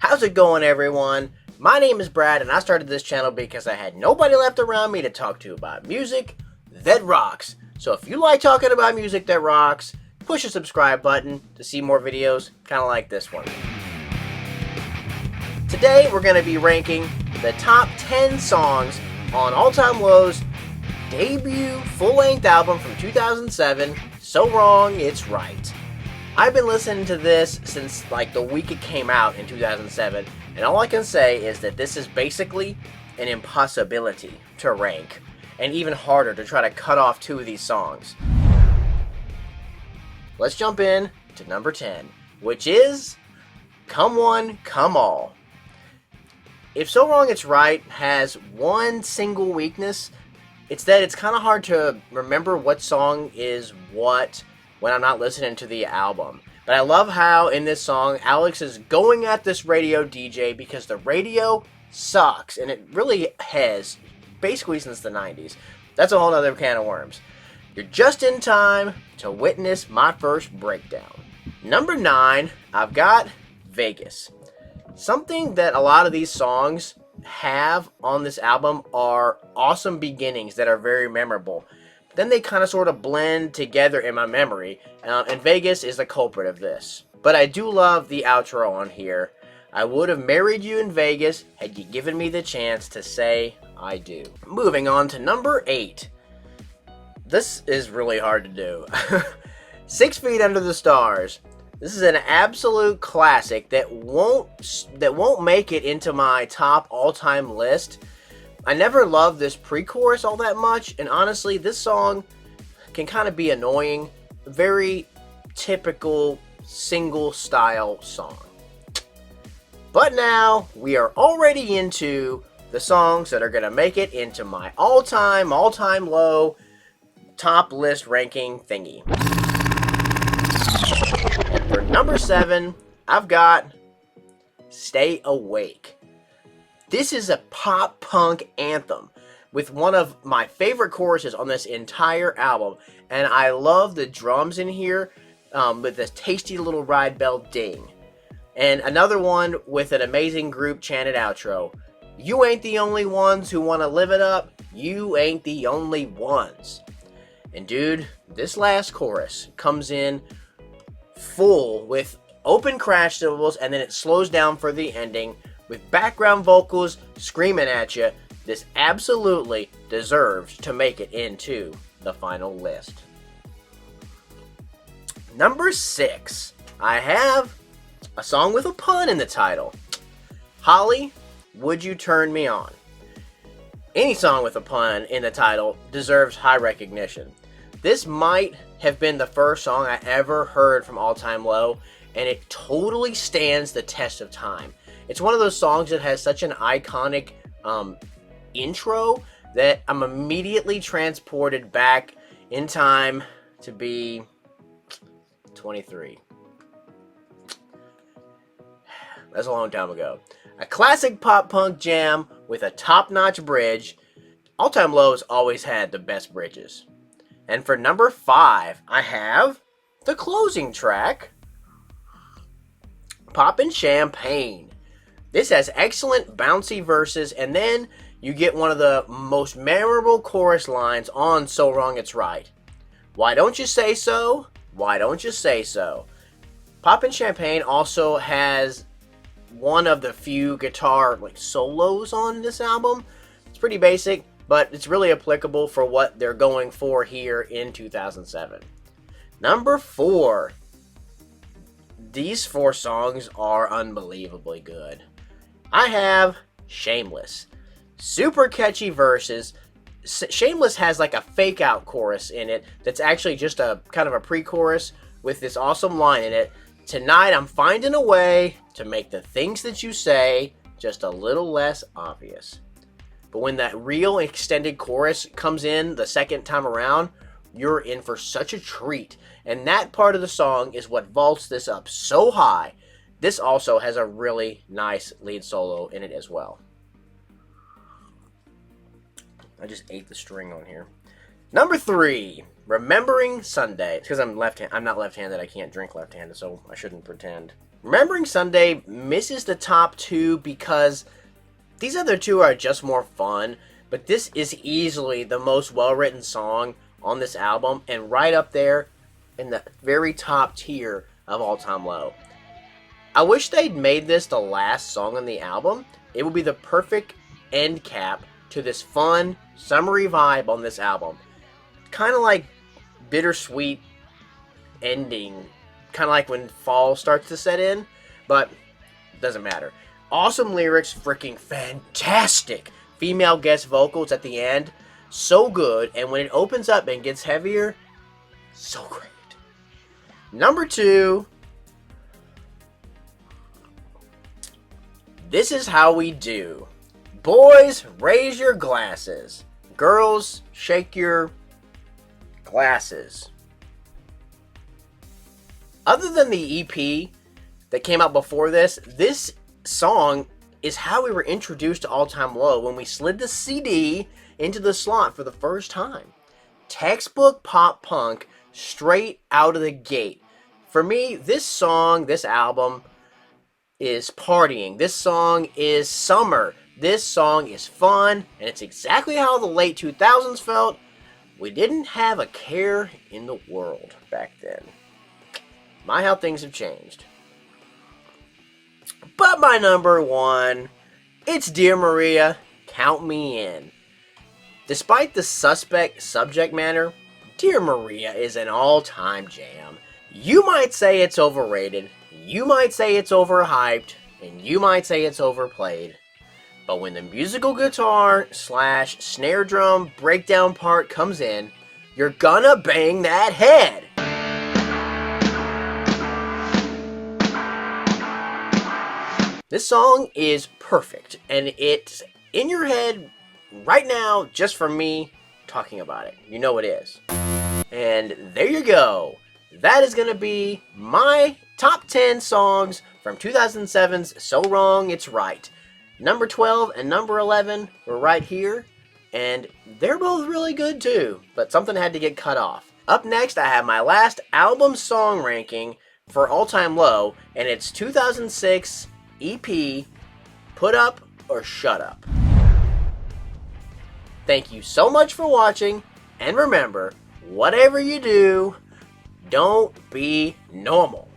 How's it going, everyone? My name is Brad, and I started this channel because I had nobody left around me to talk to about music that rocks. So if you like talking about music that rocks, push the subscribe button to see more videos kind of like this one. Today we're going to be ranking the top 10 songs on All Time Low's debut full-length album from 2007, So Wrong It's Right. I've been listening to this since like the week it came out in 2007, and all I can say is that this is basically an impossibility to rank, and even harder to try to cut off two of these songs. Let's jump in to number 10, which is Come One, Come All. If So Wrong It's Right has one single weakness, it's that it's kind of hard to remember what song is what when I'm not listening to the album. But I love how in this song, Alex is going at this radio DJ because the radio sucks, and it really has, basically since the 90s. That's a whole other can of worms. You're just in time to witness my first breakdown. Number 9, I've got Vegas. Something that a lot of these songs have on this album are awesome beginnings that are very memorable. Then they kind of sort of blend together in my memory, and Vegas is the culprit of this. But I do love the outro on here. I would have married you in Vegas had you given me the chance to say I do. Moving on to number 8. This is really hard to do. 6 Feet Under the Stars. This is an absolute classic that won't make it into my top all-time list. I never loved this pre-chorus all that much, and honestly, this song can kind of be annoying. Very typical single-style song. But now, we are already into the songs that are going to make it into my all-time low top list ranking thingy. And for number 7, I've got Stay Awake. This is a pop-punk anthem with one of my favorite choruses on this entire album. And I love the drums in here with this tasty little ride bell ding. And another one with an amazing group chanted outro. You ain't the only ones who want to live it up. You ain't the only ones. And dude, this last chorus comes in full with open crash cymbals, and then it slows down for the ending with background vocals screaming at you. This absolutely deserves to make it into the final list. Number 6, I have a song with a pun in the title. Holly, Would You Turn Me On? Any song with a pun in the title deserves high recognition. This might have been the first song I ever heard from All Time Low, and it totally stands the test of time. It's one of those songs that has such an iconic intro that I'm immediately transported back in time to be 23. That's a long time ago. A classic pop-punk jam with a top-notch bridge. All Time Low has always had the best bridges. And for number 5, I have the closing track, Poppin' Champagne. This has excellent bouncy verses, and then you get one of the most memorable chorus lines on So Wrong It's Right. Why don't you say so? Why don't you say so? Poppin' Champagne also has one of the few guitar solos on this album. It's pretty basic, but it's really applicable for what they're going for here in 2007. Number 4. These 4 songs are unbelievably good. I have Shameless. Super catchy verses. Shameless has like a fake out chorus in it that's actually just a kind of a pre-chorus with this awesome line in it. Tonight I'm finding a way to make the things that you say just a little less obvious. But when that real extended chorus comes in the second time around, you're in for such a treat. And that part of the song is what vaults this up so high. This also has a really nice lead solo in it as well. I just ate the string on here. Number 3, Remembering Sunday. It's because I'm not left-handed. I can't drink left-handed, so I shouldn't pretend. Remembering Sunday misses the top two because these other two are just more fun, but this is easily the most well-written song on this album and right up there in the very top tier of All Time Low. I wish they'd made this the last song on the album. It would be the perfect end cap to this fun, summery vibe on this album. Kind of like bittersweet ending, kind of like when fall starts to set in, but doesn't matter. Awesome lyrics, freaking fantastic female guest vocals at the end, so good, and when it opens up and gets heavier, so great. Number 2, This Is How We Do. Boys, raise your glasses. Girls, shake your glasses. Other than the EP that came out before this song is how we were introduced to All Time Low when we slid the CD into the slot for the first time. Textbook pop punk straight out of the gate. For me, this song, this album is partying. This song is summer. This song is fun, and it's exactly how the late 2000s felt. We didn't have a care in the world back then. My, how things have changed. But my number 1, it's Dear Maria, Count Me In. Despite the suspect subject matter, Dear Maria is an all-time jam. You might say it's overrated, you might say it's overhyped, and you might say it's overplayed. But when the musical guitar / snare drum breakdown part comes in, you're gonna bang that head. This song is perfect, and it's in your head right now just from me talking about it. You know it is. And there you go. That is going to be my top 10 songs from 2007's So Wrong It's Right. Number 12 and number 11 were right here, and they're both really good too, but something had to get cut off. Up next, I have my last album song ranking for All Time Low, and it's 2006 EP, Put Up or Shut Up. Thank you so much for watching, and remember, whatever you do, don't be normal.